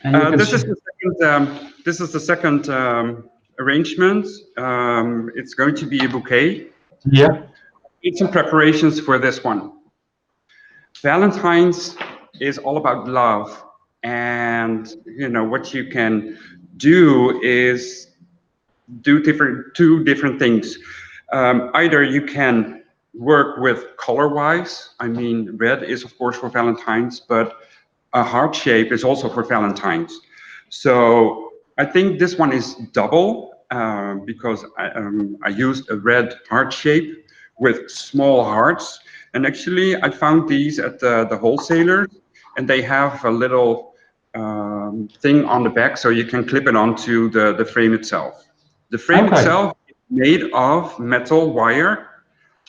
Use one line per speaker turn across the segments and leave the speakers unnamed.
And you can
This
see.
is the second. This is the second arrangement. It's going to be a bouquet.
Yeah.
Need some preparations for this one. Valentine's is all about love, and what you can do is do two different things. Either you can work with color-wise. I mean, red is of course for Valentine's, but a heart shape is also for Valentine's. So I think this one is double because I used a red heart shape with small hearts. And actually, I found these at the wholesaler, and they have a little thing on the back so you can clip it onto the frame itself. The frame
Okay.
itself is made of metal wire.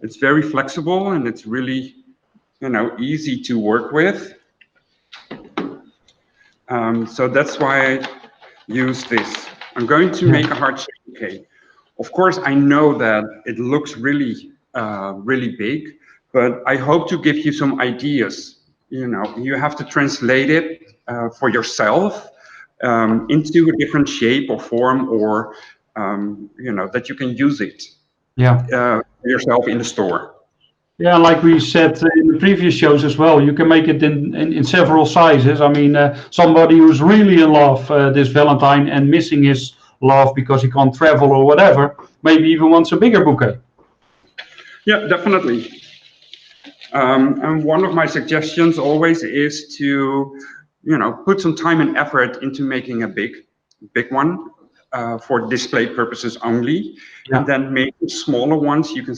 It's very flexible and it's really, easy to work with. So that's why I use this. I'm going to
Yeah.
make a heart shape bouquet. Of course, I know that it looks really, really big, but I hope to give you some ideas. You have to translate it for yourself into a different shape or form, or that you can use it
Yeah.
yourself in the store.
Yeah, like we said in the previous shows as well, you can make it in several sizes. I mean, somebody who's really in love this Valentine and missing his love because he can't travel or whatever, maybe even wants a bigger bouquet.
Yeah, definitely. And one of my suggestions always is to, put some time and effort into making a big one for display purposes only, and
Yeah.
then make smaller ones you can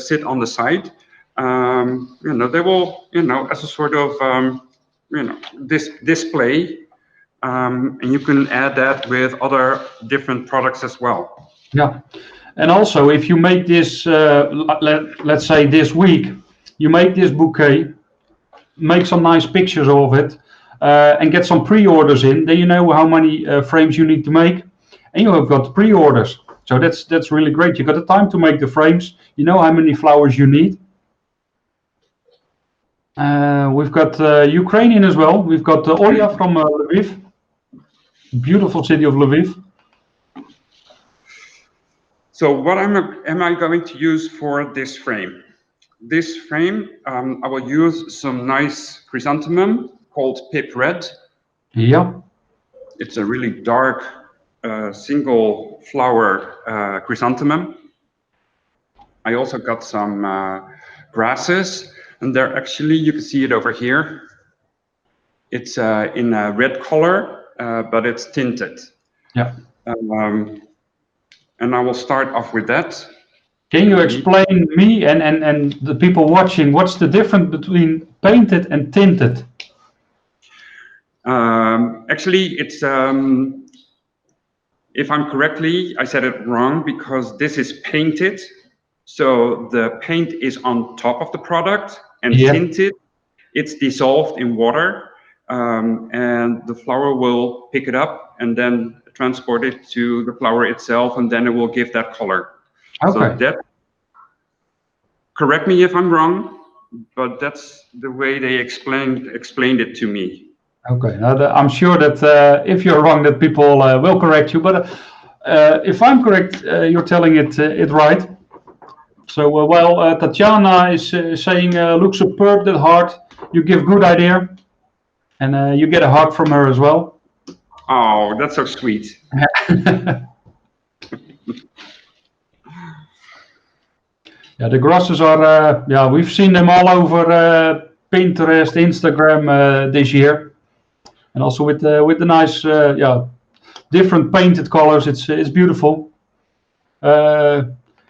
sit on the side. They will, as a sort of, this display, and you can add that with other different products as well.
Yeah. And also, if you make this, let's say this week, you make this bouquet, make some nice pictures of it, and get some pre-orders in. Then you know how many frames you need to make, and you have got pre-orders. So that's really great. You got the time to make the frames. You know how many flowers you need. We've got Ukrainian as well. We've got Oya from Lviv, beautiful city of Lviv.
So what am I going to use for this frame? This frame, I will use some nice chrysanthemum called Pip Red.
Yeah,
It's a really dark single flower chrysanthemum. I also got some grasses, and they're actually, you can see it over here. It's in a red color, but it's tinted.
yeah.
And I will start off with that.
Can you explain me and the people watching what's the difference between painted and tinted?
Actually, it's if I'm correctly, I said it wrong because this is painted. So the paint is on top of the product, and
Yeah.
tinted, it's dissolved in water, and the flower will pick it up and then transport it to the flower itself, and then it will give that color. So
Okay.
that, correct me if I'm wrong, but that's the way they explained it to me.
Okay. Now, I'm sure that if you're wrong, that people will correct you. But if I'm correct, you're telling it right. So while Tatiana is saying, "Looks superb, that heart," you give good idea, and you get a heart from her as well.
Oh, that's so sweet.
Yeah, the grasses are. Yeah, we've seen them all over Pinterest, Instagram this year, and also with the nice, yeah, different painted colors. It's beautiful.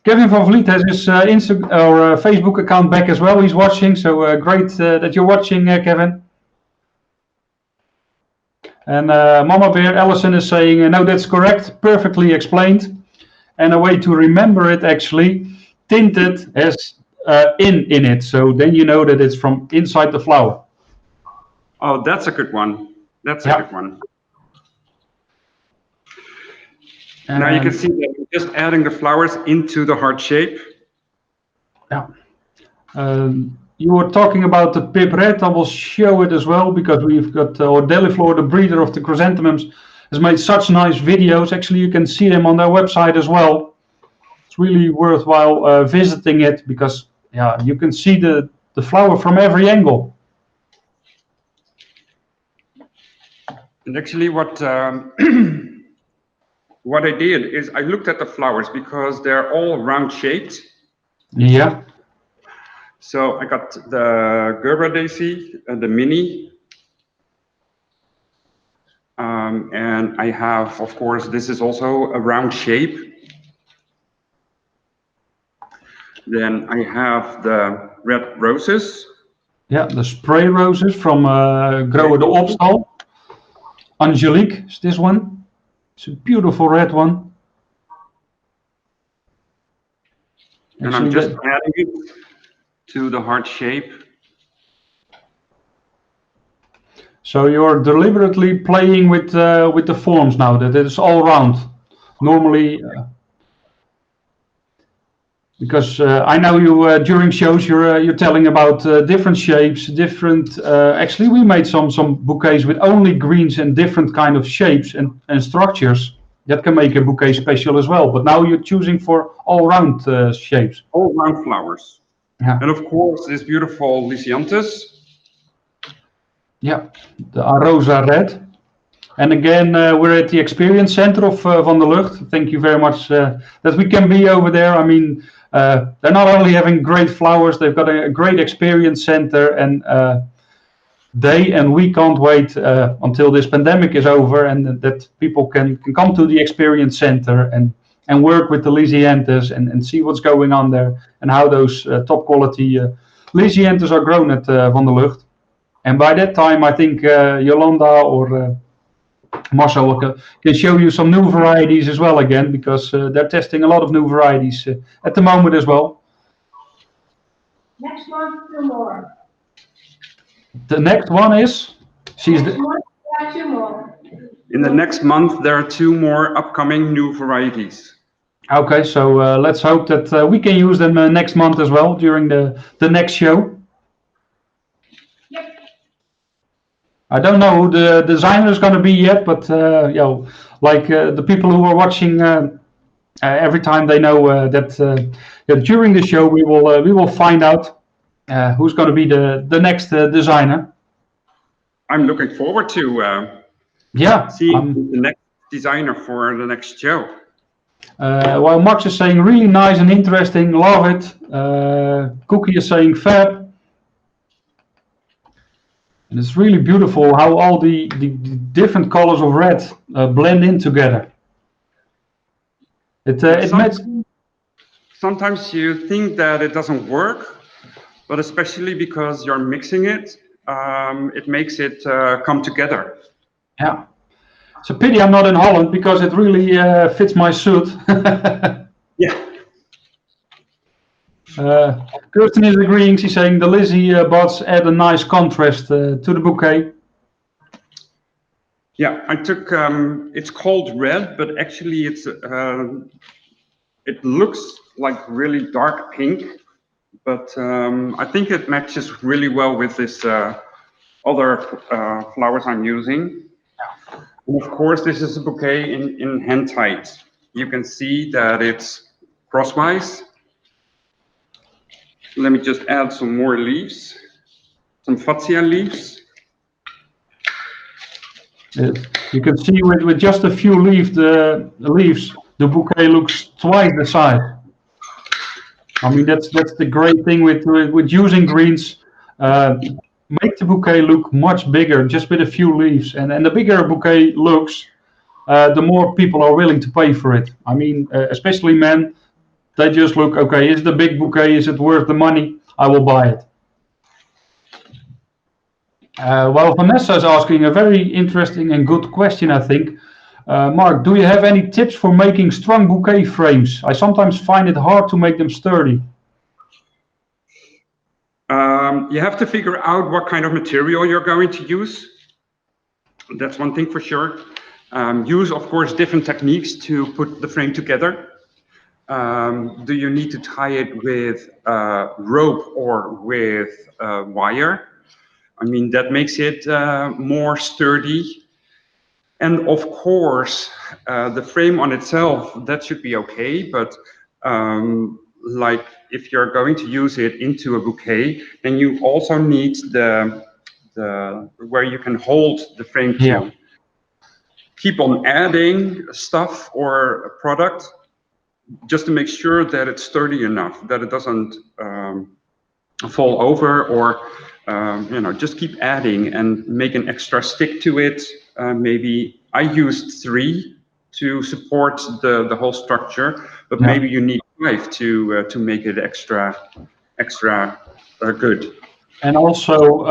Kevin van Vliet has his Facebook account back as well. He's watching, so great that you're watching, Kevin. And Mama Bear Allison is saying, no, that's correct, perfectly explained. And a way to remember it actually, tinted has in it, so then you know that it's from inside the flower.
Oh, that's a good one. That's a
Yeah.
good one. Now you can see that we're just adding the flowers into the heart shape.
Yeah. you were talking about the pip red. I will show it as well because we've got or Deliflor, the breeder of the chrysanthemums, has made such nice videos. Actually, you can see them on their website as well. It's really worthwhile visiting it because yeah, you can see the flower from every angle.
And actually, what what I did is I looked at the flowers because they're all round shaped.
Yeah.
So I got the Gerbera daisy, the mini, and I have, of course, this is also a round shape. Then I have the red roses.
Yeah, the Sprayroses from grower de Opstal. Angelique is this one. It's a beautiful red one.
And I'm just adding it to the heart shape.
So you're deliberately playing with the forms now, that it's all round. Normally, because I know you during shows you're telling about different shapes, different. Actually, we made some bouquets with only greens and different kind of shapes and structures that can make a bouquet special as well. But now you're choosing for all round shapes.
All round flowers.
Yeah.
And of course, this beautiful Lisianthus.
Yeah, the Arosa red. And again, we're at the Experience Center of Van der Lugt. Thank you very much that we can be over there. I mean, they're not only having great flowers, they've got a great experience center, and they and we can't wait until this pandemic is over and that people can come to the Experience Center and work with the Lisianthus and see what's going on there and how those top quality Lisianthus are grown at Van der Lugt. And by that time, I think Yolanda or Marcel can show you some new varieties as well again, because they're testing a lot of new varieties at the moment as well.
Next month, 2 more.
The next one is?
Next month, there are 2 more.
In the next month, there are 2 more upcoming new varieties.
Okay, so let's hope that we can use them next month as well during the next show.
Yep.
I don't know who the designer is going to be yet, but you know, like the people who are watching every time, they know that during the show we will find out who's going to be the next designer.
I'm looking forward to seeing the next designer for the next show.
While Max is saying really nice and interesting, love it. Cookie is saying fab. And it's really beautiful how all the different colors of red blend in together.
Sometimes you think that it doesn't work, but especially because you're mixing it, it makes it come together.
Yeah. It's a pity I'm not in Holland because it really fits my suit.
Yeah.
Kirsten is agreeing. She's saying the Lizzie buds add a nice contrast to the bouquet.
Yeah, I took. It's called red, but actually it's. It looks like really dark pink, but I think it matches really well with this other flowers I'm using. And of course, this is a bouquet in hand tight. You can see that it's crosswise. Let me just add some more leaves, some Fatsia leaves.
You can see with just a few leaves, the bouquet looks twice the size. I mean, that's the great thing with using greens. Make the bouquet look much bigger just with a few leaves, and the bigger a bouquet looks, the more people are willing to pay for it. I mean, especially men, they just look, okay, is the big bouquet, is it worth the money? I will buy it. Well, Vanessa is asking a very interesting and good question, I think. Mark, do you have any tips for making strong bouquet frames? I sometimes find it hard to make them sturdy.
You have to figure out what kind of material you're going to use. That's one thing for sure. Use, of course, different techniques to put the frame together. Do you need to tie it with rope or with wire? I mean, that makes it more sturdy. And of course, the frame on itself, that should be okay, but like if you're going to use it into a bouquet, then you also need the where you can hold the frame to.
Yeah.
Keep on adding stuff or a product just to make sure that it's sturdy enough, that it doesn't fall over, or just keep adding and make an extra stick to it. Maybe I used 3 to support the whole structure, but maybe you need 5 to make it extra good.
And also,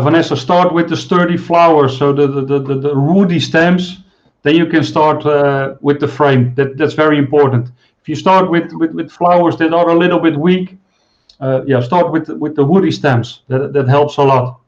Vanessa, start with the sturdy flowers, so the woody stems. Then you can start with the frame. That's very important. If you start with flowers that are a little bit weak, start with the woody stems. That helps a lot.